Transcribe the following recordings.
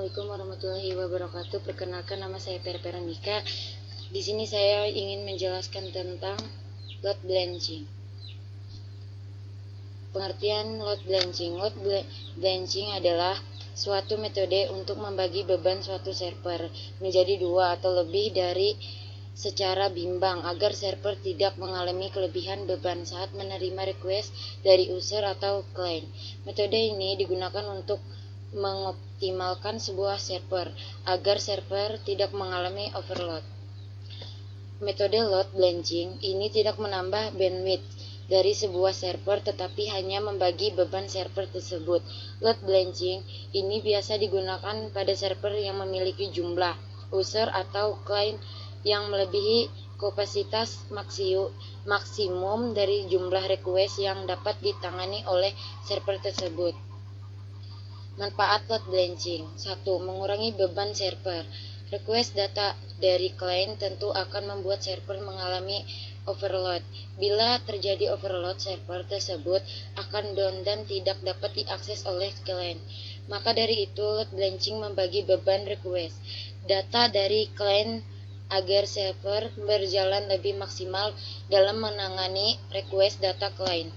Assalamualaikum warahmatullahi wabarakatuh. Perkenalkan, nama saya Veronica. Di sini saya ingin menjelaskan tentang load balancing. Pengertian load balancing. Load balancing adalah suatu metode untuk membagi beban suatu server menjadi dua atau lebih dari secara bimbang agar server tidak mengalami kelebihan beban saat menerima request dari user atau klien. Metode ini digunakan untuk mengoptimalkan sebuah server agar server tidak mengalami overload. Metode load balancing ini tidak menambah bandwidth dari sebuah server tetapi hanya membagi beban server tersebut. Load balancing ini biasa digunakan pada server yang memiliki jumlah user atau klien yang melebihi kapasitas maksimum dari jumlah request yang dapat ditangani oleh server tersebut. Manfaat load balancing. 1. Mengurangi beban server. Request data dari klien tentu akan membuat server mengalami overload. Bila terjadi overload, server tersebut akan down dan tidak dapat diakses oleh klien. Maka dari itu, load balancing membagi beban request data dari klien agar server berjalan lebih maksimal dalam menangani request data klien.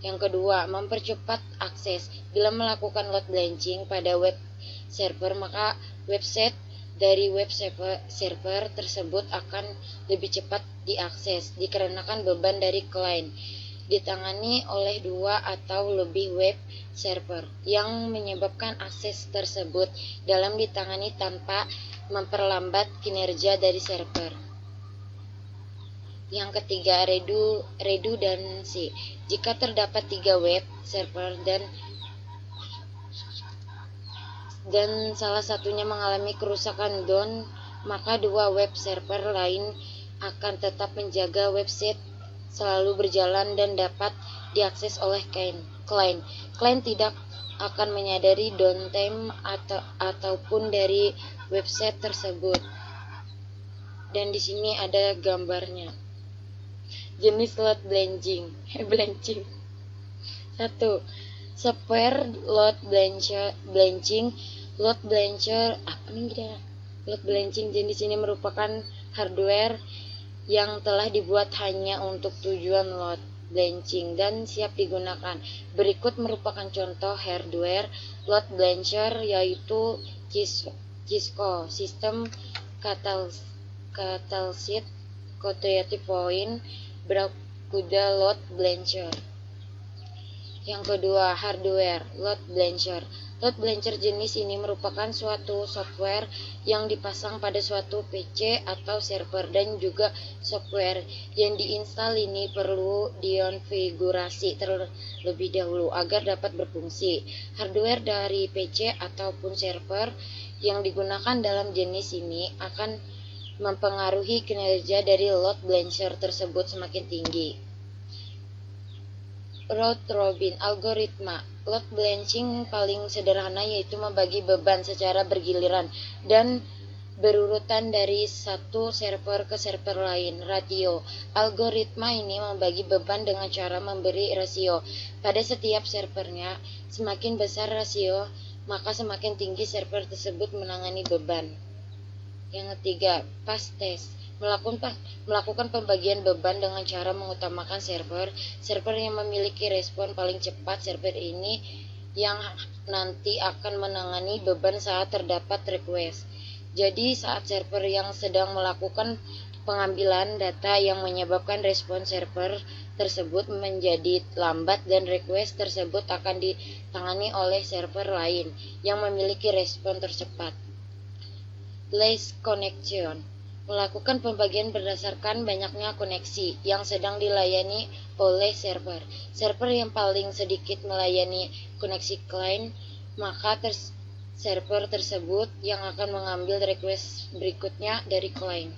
Yang kedua, mempercepat akses. Bila melakukan load balancing pada web server, maka website dari web server tersebut akan lebih cepat diakses dikarenakan beban dari klien ditangani oleh dua atau lebih web server yang menyebabkan akses tersebut dalam ditangani tanpa memperlambat kinerja dari server. Yang ketiga, redundansi. Jika terdapat 3 web server dan salah satunya mengalami kerusakan down, maka 2 web server lain akan tetap menjaga website selalu berjalan dan dapat diakses oleh klien. Klien tidak akan menyadari downtime ataupun dari website tersebut. Dan di sini ada gambarnya. Jenis load balancing. 1. Software load balancing. Load balancing jenis ini merupakan hardware yang telah dibuat hanya untuk tujuan load balancing dan siap digunakan. Berikut merupakan contoh hardware load balancer, yaitu Cisco System Catalyst Coyote Point Barracuda Load Balancer. Yang kedua, hardware load balancer. Load balancer jenis ini merupakan suatu software yang dipasang pada suatu PC atau server dan juga software yang diinstal ini perlu dikonfigurasi terlebih dahulu agar dapat berfungsi. Hardware dari PC ataupun server yang digunakan dalam jenis ini akan mempengaruhi kinerja dari load balancer tersebut semakin tinggi. Round robin algoritma. Load balancing paling sederhana yaitu membagi beban secara bergiliran dan berurutan dari satu server ke server lain. Ratio. Algoritma ini membagi beban dengan cara memberi rasio pada setiap servernya. Semakin besar rasio, maka semakin tinggi server tersebut menangani beban. Yang ketiga, fast test. Melakukan pembagian beban dengan cara mengutamakan server yang memiliki respon paling cepat. Server ini yang nanti akan menangani beban saat terdapat request. Jadi saat server yang sedang melakukan pengambilan data yang menyebabkan respon server tersebut menjadi lambat dan request tersebut akan ditangani oleh server lain yang memiliki respon tercepat. Last connection. Melakukan pembagian berdasarkan banyaknya koneksi yang sedang dilayani oleh server. Server yang paling sedikit melayani koneksi klien, maka server tersebut yang akan mengambil request berikutnya dari klien.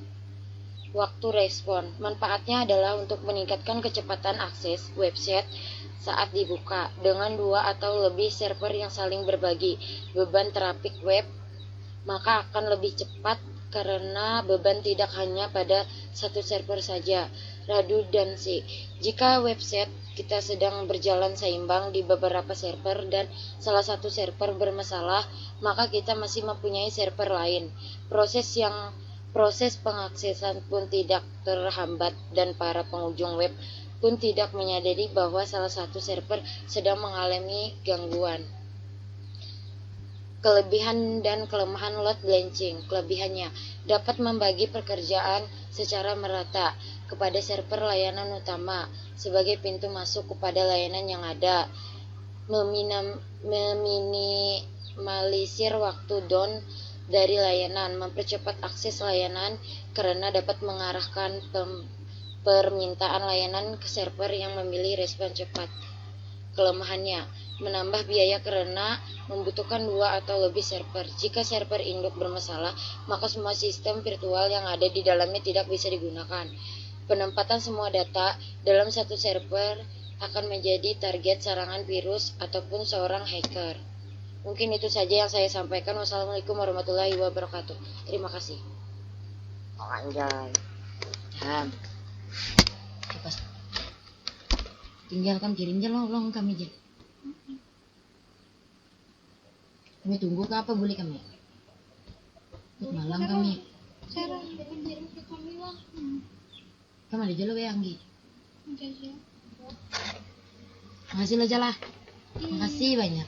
Waktu respon. Manfaatnya adalah untuk meningkatkan kecepatan akses website saat dibuka. Dengan 2 atau lebih server yang saling berbagi beban traffic web, maka akan lebih cepat karena beban tidak hanya pada satu server saja. redundansi. Jika website kita sedang berjalan seimbang di beberapa server dan salah satu server bermasalah, maka kita masih mempunyai server lain. Proses pengaksesan pun tidak terhambat dan para pengunjung web pun tidak menyadari bahwa salah satu server sedang mengalami gangguan. Kelebihan dan kelemahan load balancing. Kelebihannya dapat membagi pekerjaan secara merata kepada server layanan utama sebagai pintu masuk kepada layanan yang ada, meminimalisir waktu down dari layanan, mempercepat akses layanan karena dapat mengarahkan permintaan layanan ke server yang memilih respon cepat. Kelemahannya, menambah biaya karena membutuhkan 2 atau lebih server. Jika server induk bermasalah, maka semua sistem virtual yang ada di dalamnya tidak bisa digunakan. Penempatan semua data dalam satu server akan menjadi target serangan virus ataupun seorang hacker. Mungkin itu saja yang saya sampaikan. Wassalamualaikum warahmatullahi wabarakatuh. Terima kasih. Anjay. Tinggalkan kirim aja long kami aja. Kami tunggu ke apa boleh kami? Malam kami. Cara kirim ke kami lah. Kamu ada jalo ya Anggi? Makasih lo Jala. Makasih banyak.